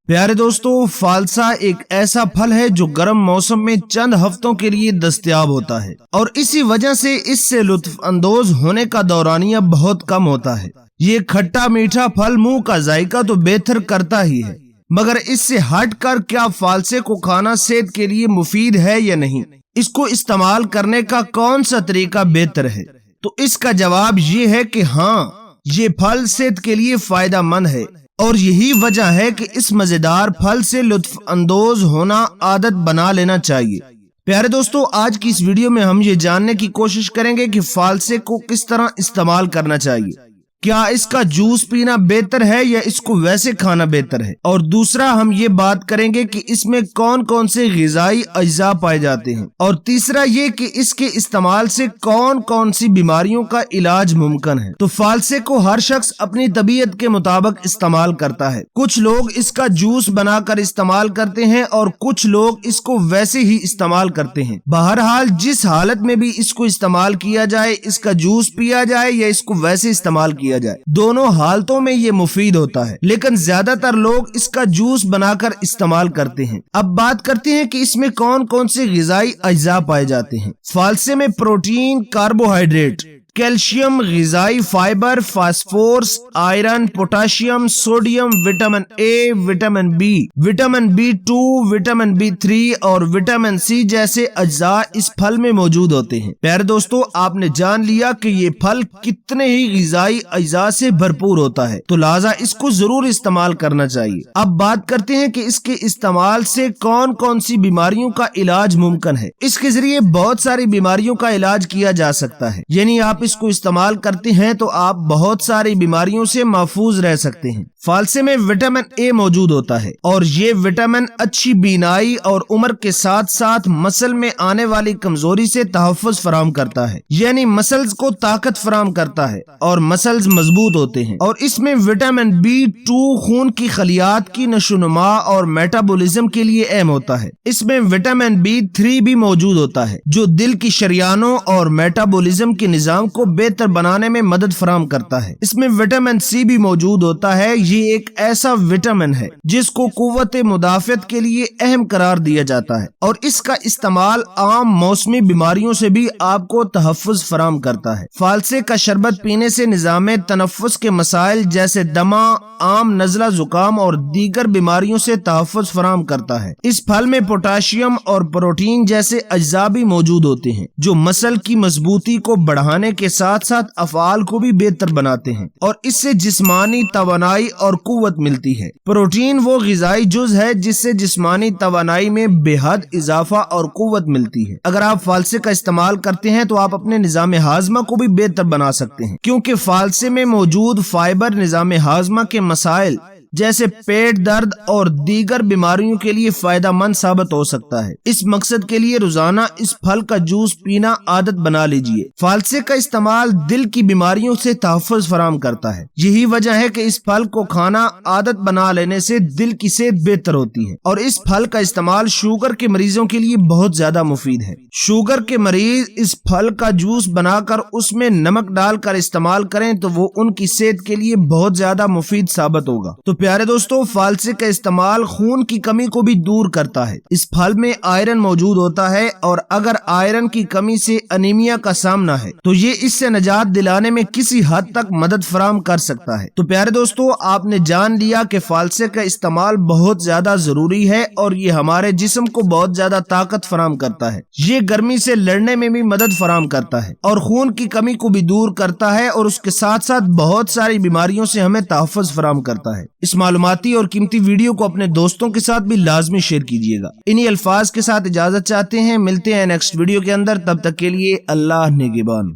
प्यारे दोस्तों, फालसा एक ऐसा फल है जो गर्म मौसम में चंद हफ्तों के लिए दस्तयाब होता है और इसी वजह से इससे लुत्फ अंदोज होने का दौरानिया बहुत कम होता है। ये खट्टा मीठा फल मुंह का जायका तो बेहतर करता ही है, मगर इससे हटकर क्या फालसे को खाना सेहत के लिए मुफीद है या नहीं, इसको इस्तेमाल करने का कौन सा तरीका बेहतर है? तो इसका जवाब ये है कि हाँ, ये फल सेहत के लिए फायदा मंद है और यही वजह है कि इस मजेदार फल से लुत्फ अंदोज होना आदत बना लेना चाहिए। प्यारे दोस्तों, आज की इस वीडियो में हम ये जानने की कोशिश करेंगे कि फालसे को किस तरह इस्तेमाल करना चाहिए। क्या इसका जूस पीना बेहतर है या इसको वैसे खाना बेहतर है? और दूसरा, हम ये बात करेंगे कि इसमें कौन कौन से ग़िज़ाई अज्जा पाए जाते हैं। और तीसरा ये कि इसके इस्तेमाल से कौन कौन सी बीमारियों का इलाज मुमकिन है। तो फालसे को हर शख्स अपनी तबीयत के मुताबिक इस्तेमाल करता है। कुछ लोग इसका जूस बनाकर इस्तेमाल करते हैं और कुछ लोग इसको वैसे ही इस्तेमाल करते हैं। बहरहाल जिस हालत में भी इसको इस्तेमाल किया जाए, इसका जूस पिया जाए या इसको वैसे इस्तेमाल किया जाए, दोनों हालतों में ये मुफीद होता है, लेकिन ज्यादातर लोग इसका जूस बनाकर इस्तेमाल करते हैं। अब बात करते हैं कि इसमें कौन कौन से ग़िज़ाई अज्जा पाए जाते हैं। फालसे में प्रोटीन, कार्बोहाइड्रेट, कैल्शियम, ग़िज़ाई fibre, phosphorus, iron, potassium, sodium, vitamin A, vitamin B, vitamin B2, vitamin B3 और विटामिन C जैसे अज्जा इस फल में मौजूद होते हैं। प्यारे दोस्तों, आपने जान लिया कि ये फल कितने ही ग़िज़ाई अज्जा से भरपूर होता है, तो लिहाजा इसको जरूर इस्तेमाल करना चाहिए। अब बात करते हैं कि इसके इस्तेमाल से कौन कौन सी बीमारियों का इलाज मुमकिन है। इसके जरिए बहुत सारी बीमारियों का इलाज किया जा सकता है, यानी आप इसको इस्तेमाल करते हैं तो आप बहुत सारी बीमारियों से महफूज रह सकते हैं। फालसे में विटामिन ए मौजूद होता है और ये विटामिन अच्छी बीनाई और उम्र के साथ साथ मसल में आने वाली कमजोरी से तहफ़्फ़ुज़ फराहम करता है, यानी मसल्स को ताकत फराहम करता है और मसल्स मजबूत होते हैं। और इसमें विटामिन B2 खून की खलियात की नशोनुमा और मेटाबॉलिज्म के लिए अहम होता है। इसमें विटामिन B3 भी मौजूद होता है जो दिल की शरियानों और मेटाबॉलिज्म के निजाम को बेहतर बनाने में मदद फराहम करता है। इसमें विटामिन C भी मौजूद होता है। ये एक ऐसा विटामिन है जिसको कुव्वत मुदाफ़त के लिए अहम करार दिया जाता है और इसका इस्तेमाल आम मौसमी बीमारियों से भी आपको तहफ़्फ़ुज़ फराहम करता है। फालसे का शरबत पीने से निज़ाम तनफ़्फ़ुस के मसाइल जैसे दमा, आम नज़ला, जुकाम और दीगर बीमारियों से तहफ़्फ़ुज़ फराहम करता है। इस फल में पोटाशियम और प्रोटीन जैसे अज्जा भी मौजूद होते हैं जो मसल की मजबूती को बढ़ाने के साथ साथ अफ़आल को भी बेहतर बनाते हैं और इससे जिस्मानी तवानाई और कुव्वत मिलती है। प्रोटीन वो ग़िज़ाई जुज़ है जिससे जिस्मानी तवानाई में बेहद इजाफा और कुव्वत मिलती है। अगर आप फालसे का इस्तेमाल करते हैं तो आप अपने निज़ाम हाज़मा को भी बेहतर बना सकते हैं, क्योंकि फालसे में मौजूद फाइबर निज़ाम हाज़मा के मसाइल जैसे पेट दर्द और दीगर बीमारियों के लिए फायदा मंद साबित हो सकता है। इस मकसद के लिए रोजाना इस फल का जूस पीना आदत बना लीजिए। फालसे का इस्तेमाल दिल की बीमारियों से तहफ़्फ़ुज़ फराहम करता है। यही वजह है कि इस फल को खाना आदत बना लेने से दिल की सेहत बेहतर होती है और इस फल का इस्तेमाल शुगर के मरीजों के लिए बहुत ज्यादा मुफीद है। शुगर के मरीज इस फल का जूस बनाकर उसमें नमक डालकर इस्तेमाल करें तो वो उनकी सेहत के लिए बहुत ज्यादा मुफीद साबित होगा। तो प्यारे दोस्तों, फालसे का इस्तेमाल खून की कमी को भी दूर करता है। इस फल में आयरन मौजूद होता है और अगर आयरन की कमी से अनीमिया का सामना है तो ये इससे निजात दिलाने में किसी हद तक मदद फराहम कर सकता है। तो प्यारे दोस्तों, आपने जान लिया कि फालसे का इस्तेमाल बहुत ज्यादा जरूरी है और ये हमारे जिस्म को बहुत ज्यादा ताकत फराहम करता है। ये गर्मी से लड़ने में भी मदद फराहम करता है और खून की कमी को भी दूर करता है और उसके साथ साथ बहुत सारी बीमारियों से हमें तहफ़्फ़ुज़ फराहम करता है। इस मालूमाती और कीमती वीडियो को अपने दोस्तों के साथ भी लाजमी शेयर कीजिएगा। इन्हीं अल्फाज के साथ इजाजत चाहते हैं, मिलते हैं नेक्स्ट वीडियो के अंदर। तब तक के लिए अल्लाह निगहबान।